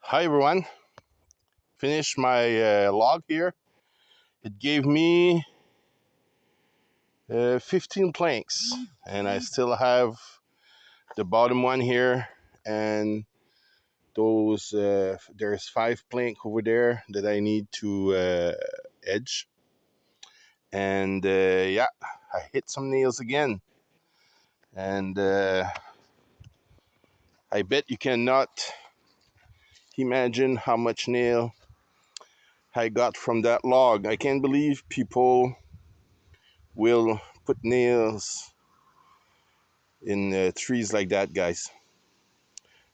Hi everyone, finished my log here. It gave me 15 planks and I still have the bottom one here, and those there's 5 plank over there that I need to edge. And yeah, I hit some nails again, and I bet you cannot imagine how much nail I got from that log. I can't believe people will put nails in trees like that, guys.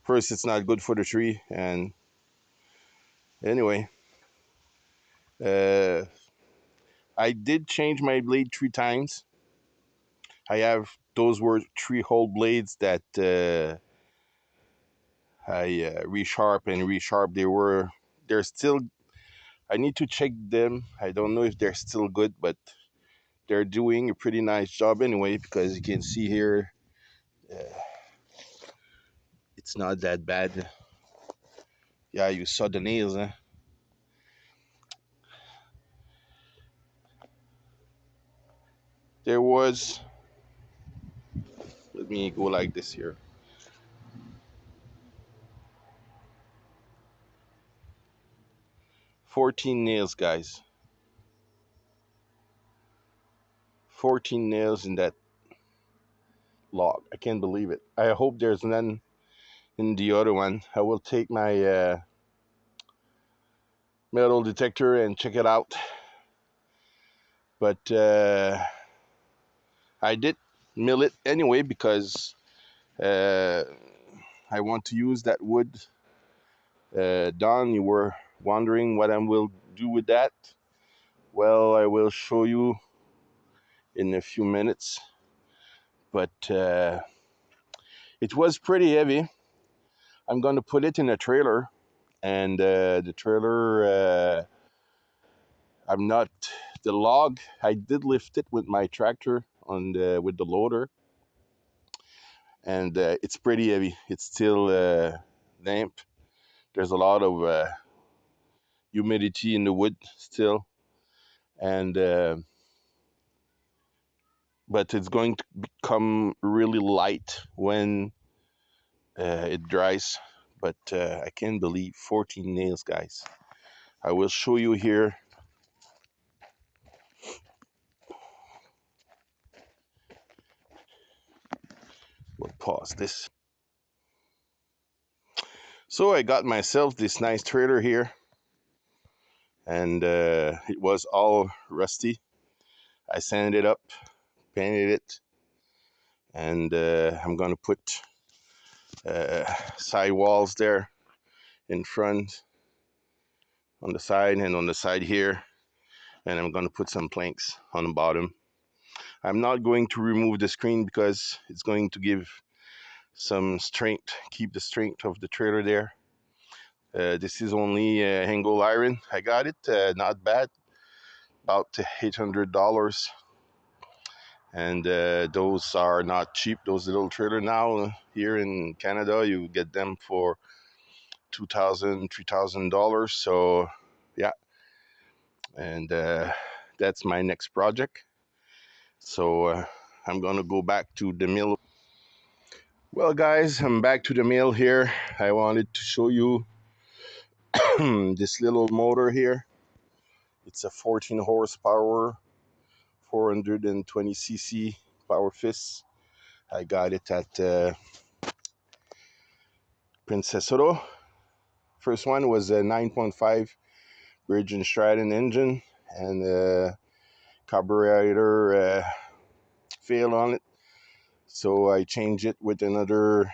First, it's not good for the tree, and anyway, uh, I did change my blade 3 times. I have those were 3-hole blades that I resharp and resharp. They're still. I need to check them. I don't know if they're still good, but they're doing a pretty nice job anyway. Because you can see here, uh, it's not that bad. Yeah, you saw the nails, huh? There was. Let me go like this here. 14 nails, guys. 14 nails in that log. I can't believe it. I hope there's none in the other one. I will take my metal detector and check it out. But I did mill it anyway because uh, I want to use that wood. Don, you were wondering what I will do with that. Well, I will show you in a few minutes. But it was pretty heavy. I'm going to put it in a trailer, and the trailer. I'm not the log. I did lift it with my tractor on with the loader, and it's pretty heavy. It's still damp. There's a lot of humidity in the wood still, and but it's going to become really light when it dries. But I can't believe 14 nails, guys. I will show you here. We'll pause this. So I got myself this nice trailer here, and it was all rusty. I sanded it up, painted it, and I'm gonna put uh, side walls there in front, on the side, and on the side here, and I'm gonna put some planks on the bottom. I'm not going to remove the screen because it's going to give some strength, keep the strength of the trailer there. This is only angle iron. I got it, not bad, about $800. And those are not cheap. Those little trailer now here in Canada, you get them for $2,000, $3,000. So yeah, and that's my next project. So I'm gonna go back to the mill. Well, guys, I'm back to the mill here. I wanted to show you this little motor here. It's a 14 horsepower, 420 cc Power Fist. I got it at Princess Oro. First one was a 9.5 Bridge and Stratton engine, and carburetor failed on it. So I changed it with another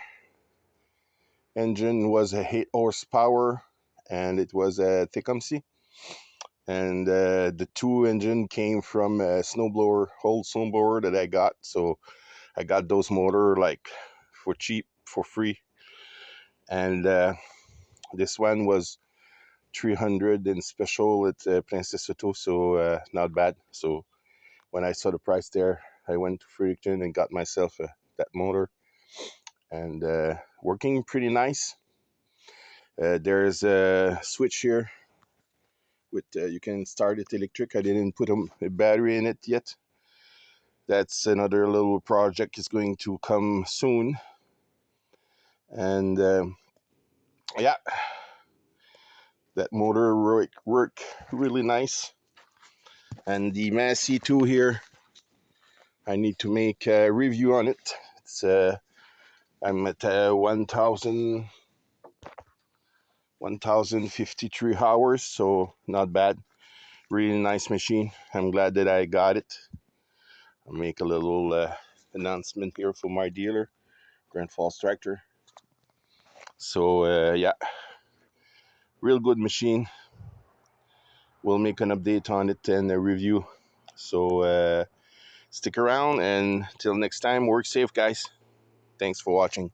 engine. It was a 8 horsepower, and it was a Tecumseh. And the two engine came from a snowblower, old snowblower that I got. So I got those motor like for cheap, for free. And this one was 300 in special at Princess Auto, so not bad. So when I saw the price there, I went to Fredericton and got myself that motor, and working pretty nice. There's a switch here with you can start it electric. I didn't put a battery in it yet. That's another little project is going to come soon. And yeah, that motor work really nice. And the Massey 2 here, I need to make a review on it. It's I'm at 1,053 hours, so not bad. Really nice machine. I'm glad that I got it. I'll make a little announcement here for my dealer, Grand Falls Tractor. So yeah, real good machine. We'll make an update on it and a review. So stick around, and till next time, work safe, guys. Thanks for watching.